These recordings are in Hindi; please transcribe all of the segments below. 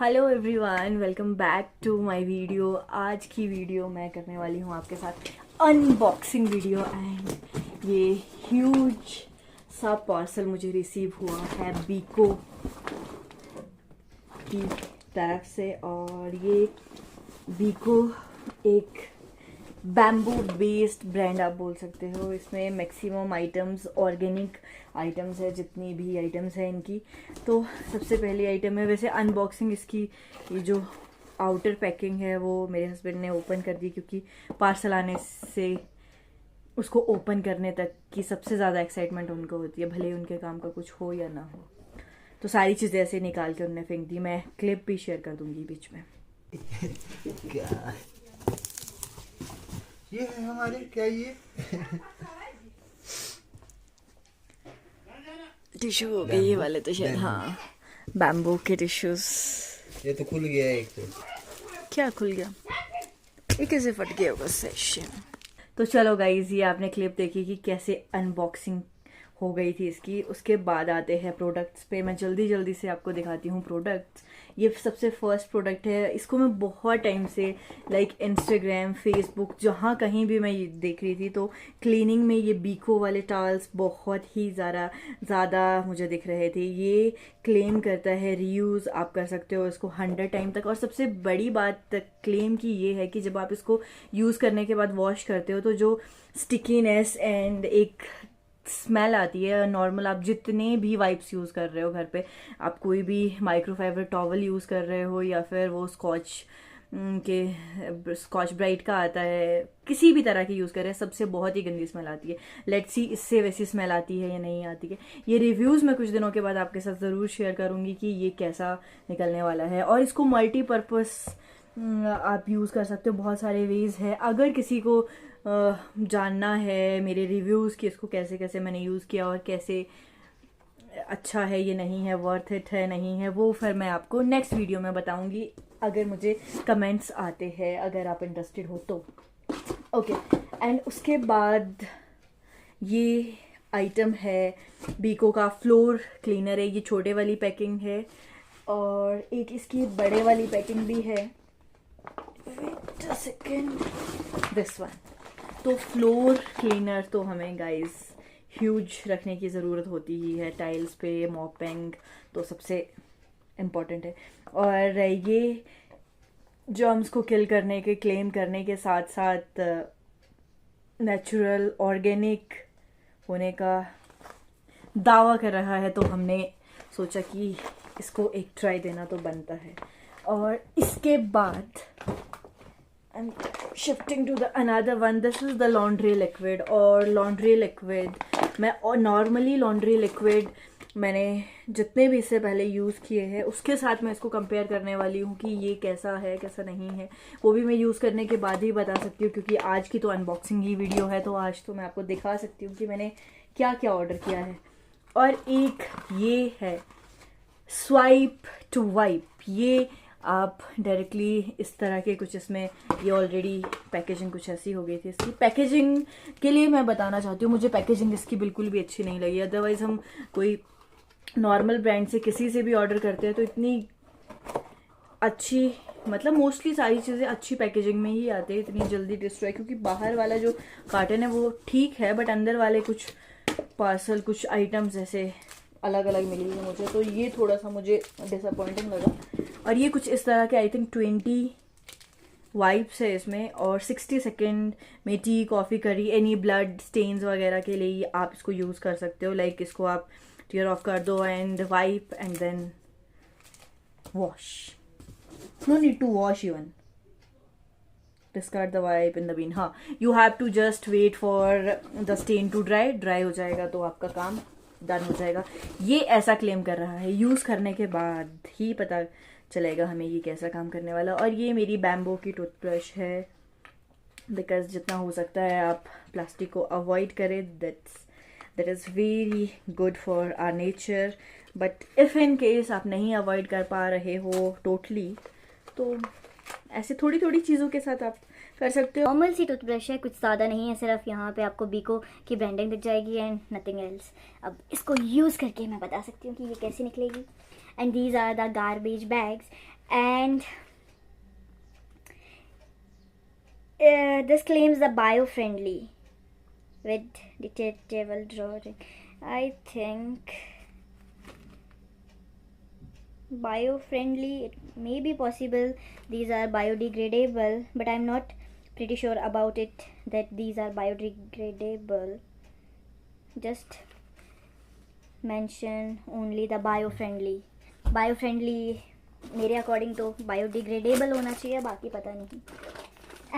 Hello everyone, welcome back to my video. आज की वीडियो मैं करने वाली हूँ आपके साथ अनबॉक्सिंग वीडियो। एंड ये ह्यूज सा पार्सल मुझे रिसीव हुआ है बीको की तरफ से। और ये बीको एक बैम्बू बेस्ड ब्रांड आप बोल सकते हो। इसमें मैक्सिमम आइटम्स ऑर्गेनिक आइटम्स है, जितनी भी आइटम्स है इनकी। तो सबसे पहली आइटम है, वैसे अनबॉक्सिंग इसकी ये जो आउटर पैकिंग है वो मेरे हस्बैंड ने ओपन कर दी, क्योंकि पार्सल आने से उसको ओपन करने तक की सबसे ज़्यादा एक्साइटमेंट उनको होती है, भले उनके काम का कुछ हो या ना हो। तो सारी चीज़ें ऐसे निकाल के उन्होंने फेंक दी। मैं क्लिप भी शेयर कर दूंगी बीच में। क्या ये है हमारे, क्या ये टिश्यू हो गए ये वाले तो शायद, हाँ, बैम्बू के टिश्यूज। ये तो खुल गया एक तो। क्या खुल गया? ये कैसे फट गया होगा सेशन। तो चलो गाइज, ये आपने क्लिप देखी कि कैसे अनबॉक्सिंग हो गई थी इसकी। उसके बाद आते हैं प्रोडक्ट्स पे। मैं जल्दी जल्दी से आपको दिखाती हूँ प्रोडक्ट्स। ये सबसे फर्स्ट प्रोडक्ट है। इसको मैं बहुत टाइम से लाइक इंस्टाग्राम, फेसबुक, जहाँ कहीं भी मैं ये देख रही थी तो क्लीनिंग में ये बीको वाले टावल्स बहुत ही ज़्यादा मुझे दिख रहे थे। ये क्लेम करता है रीयूज़ आप कर सकते हो इसको 100 टाइम तक। और सबसे बड़ी बात क्लेम की ये है कि जब आप इसको यूज़ करने के बाद वॉश करते हो तो जो स्टिकीनेस एंड एक स्मेल आती है, नॉर्मल आप जितने भी वाइप्स यूज़ कर रहे हो घर पे, आप कोई भी माइक्रोफाइबर टॉवल यूज़ कर रहे हो या फिर वो स्कॉच ब्राइट का आता है, किसी भी तरह की यूज़ कर रहे हैं, सबसे बहुत ही गंदी स्मेल आती है। लेट्स सी इससे वैसी स्मेल आती है या नहीं आती है। ये रिव्यूज़ मैं कुछ दिनों के बाद आपके साथ ज़रूर शेयर करूँगी कि ये कैसा निकलने वाला है। और इसको मल्टीपर्पज़ आप यूज़ कर सकते हो, बहुत सारे वेज है। अगर किसी को जानना है मेरे रिव्यूज़ कि इसको कैसे कैसे मैंने यूज़ किया और कैसे अच्छा है ये नहीं है, वर्थ इट है नहीं है, वो फिर मैं आपको नेक्स्ट वीडियो में बताऊंगी, अगर मुझे कमेंट्स आते हैं, अगर आप इंटरेस्टेड हो तो। ओके, एंड उसके बाद ये आइटम है बीको का फ्लोर क्लीनर है। ये छोटे वाली पैकिंग है और एक इसकी बड़े वाली पैकिंग भी है। Wait a second, this one. तो फ्लोर क्लीनर तो हमें गाइस ह्यूज रखने की ज़रूरत होती ही है टाइल्स पे, मॉपिंग तो सबसे इम्पॉर्टेंट है। और ये जर्म्स को किल करने के, क्लेम करने के साथ साथ नेचुरल ऑर्गेनिक होने का दावा कर रहा है, तो हमने सोचा कि इसको एक ट्राई देना तो बनता है। और इसके बाद I'm shifting to the another one. This is the laundry liquid। और laundry liquid मैं, और नॉर्मली laundry liquid मैंने जितने भी इससे पहले यूज़ किए हैं उसके साथ मैं इसको कंपेयर करने वाली हूँ कि ये कैसा है कैसा नहीं है। वो भी मैं यूज़ करने के बाद ही बता सकती हूँ, क्योंकि आज की तो अनबॉक्सिंग ही वीडियो है, तो आज तो मैं आपको दिखा सकती हूँ कि मैंने क्या क्या ऑर्डर किया है। और एक ये है स्वाइप टू वाइप। ये आप डायरेक्टली इस तरह के कुछ, इसमें ये ऑलरेडी पैकेजिंग कुछ ऐसी हो गई थी। इसकी पैकेजिंग के लिए मैं बताना चाहती हूँ, मुझे पैकेजिंग इसकी बिल्कुल भी अच्छी नहीं लगी। अदरवाइज हम कोई नॉर्मल ब्रांड से किसी से भी ऑर्डर करते हैं तो इतनी अच्छी, मतलब मोस्टली सारी चीज़ें अच्छी पैकेजिंग में ही आती है, इतनी जल्दी डिस्ट्रॉय। क्योंकि बाहर वाला जो कार्टन है वो ठीक है, बट अंदर वाले कुछ पार्सल, कुछ आइटम्स ऐसे अलग अलग मिली है मुझे, तो ये थोड़ा सा मुझे डिसअपॉइंटिंग लगा। और ये कुछ इस तरह के आई थिंक 20 वाइप्स है इसमें, और 60 सेकेंड में टी, कॉफ़ी, करी, एनी ब्लड स्टेन्स वगैरह के लिए आप इसको यूज़ कर सकते हो। लाइक इसको आप टीयर ऑफ कर दो and wipe and then wash. No need to wash even, discard the wipe in the bin. हाँ, you have to just wait for the stain to dry हो जाएगा तो आपका काम डन हो जाएगा। ये ऐसा क्लेम कर रहा है, यूज़ करने के बाद ही पता चलेगा हमें ये कैसा काम करने वाला। और ये मेरी बैम्बो की टूथब्रश है, बिकॉज जितना हो सकता है आप प्लास्टिक को अवॉइड करें। That is very good for our nature. But if in case आप नहीं अवॉइड कर पा रहे हो टोटली, तो ऐसे थोड़ी थोड़ी चीज़ों के साथ आप कर सकते हो। नॉर्मल सी टूथब्रश है, कुछ ज़्यादा नहीं है, सिर्फ यहाँ पे आपको बीको की ब्रांडिंग दिख जाएगी एंड नथिंग एल्स। अब इसको यूज़ करके मैं बता सकती हूँ कि ये कैसे निकलेगी। And these are the garbage bags. And this claims the bio-friendly with detachable drawing. I think bio-friendly, it may be possible these are biodegradable, but I'm not pretty sure about it that these are biodegradable. Just mention only the bio-friendly. Bio-friendly मेरे अकॉर्डिंग तो बायोडिग्रेडेबल होना चाहिए, बाकी पता नहीं.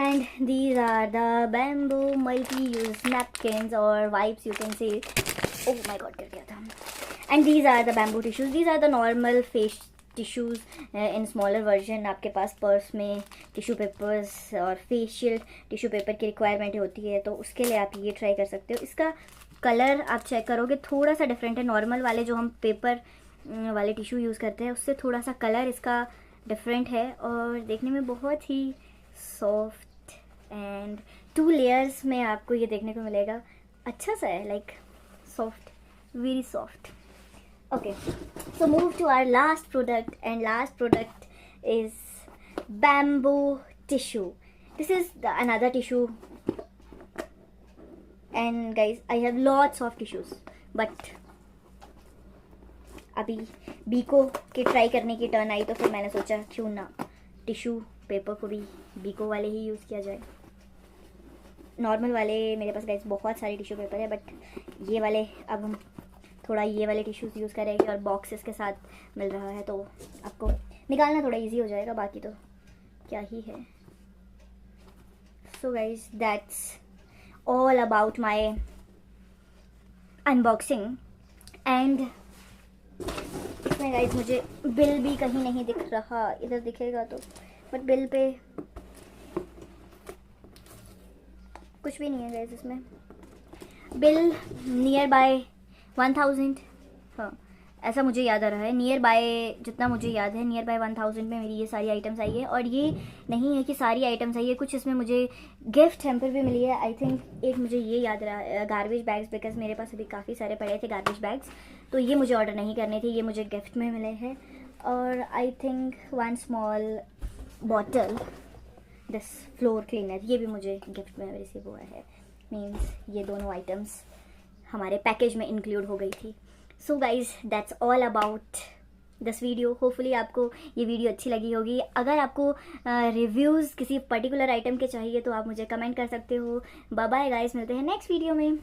And these are the bamboo multi-use napkins or wipes, you can say. Oh my god, गिर गया था. And these are the bamboo tissues. These are the normal face tissues in smaller version. आपके पास पर्स में टिश्यू पेपर्स और फेशियल टिश्यू पेपर की रिक्वायरमेंट होती है, तो उसके लिए आप ये ट्राई कर सकते हो. इसका कलर आप चेक करोगे थोड़ा सा डिफरेंट है. नॉर्मल वाले जो हम पेपर वाले टिश्यू यूज़ करते हैं उससे थोड़ा सा कलर इसका डिफरेंट है और देखने में बहुत ही सॉफ्ट एंड 2 लेयर्स में आपको ये देखने को मिलेगा. अच्छा सा है, like soft, very soft. Okay, so move to our last product, and last product is bamboo tissue. This is another tissue, and guys, I have lots of tissues, but अभी बीको के ट्राई करने की टर्न आई तो फिर मैंने सोचा क्यों ना टिश्यू पेपर को भी बीको वाले ही यूज़ किया जाए. नॉर्मल वाले मेरे पास गाइस बहुत सारे टिश्यू पेपर है, बट ये वाले अब हम थोड़ा ये वाले टिश्यूज़ यूज़ करेंगे और बॉक्सेस के साथ मिल रहा है तो आपको निकालना थोड़ा इजी हो जाएगा, बाकी तो क्या ही है. So guys that's all about my unboxing. And इसमें गाइज मुझे बिल भी कहीं नहीं दिख रहा, इधर दिखेगा तो, बट बिल पे कुछ भी नहीं है गाइज. इसमें बिल नियर बाय 1000, हाँ ऐसा मुझे याद आ रहा है. नियर बाय जितना मुझे याद है, नियर बाय 1000 में मेरी ये सारी आइटम्स आई है. और ये नहीं है कि सारी आइटम्स आई है, कुछ इसमें मुझे गिफ्ट हैम्पर भी मिली है. आई थिंक एक मुझे ये याद रहा, गार्बेज बैग्स, बिकॉज मेरे पास अभी काफ़ी सारे पड़े थे गार्बेज बैग्स, तो ये मुझे ऑर्डर नहीं करने थे, ये मुझे गिफ्ट में मिले हैं. और I think 1 small bottle this floor cleaner, ये भी मुझे गिफ्ट में रिसीव हुआ है. मीन्स ये दोनों आइटम्स हमारे पैकेज में इंक्लूड हो गई थी. So guys that's all about this video. Hopefully आपको ये वीडियो अच्छी लगी होगी. अगर आपको रिव्यूज़ किसी पर्टिकुलर आइटम के चाहिए तो आप मुझे कमेंट कर सकते हो. बाय बाय गाइज, मिलते हैं नेक्स्ट वीडियो में.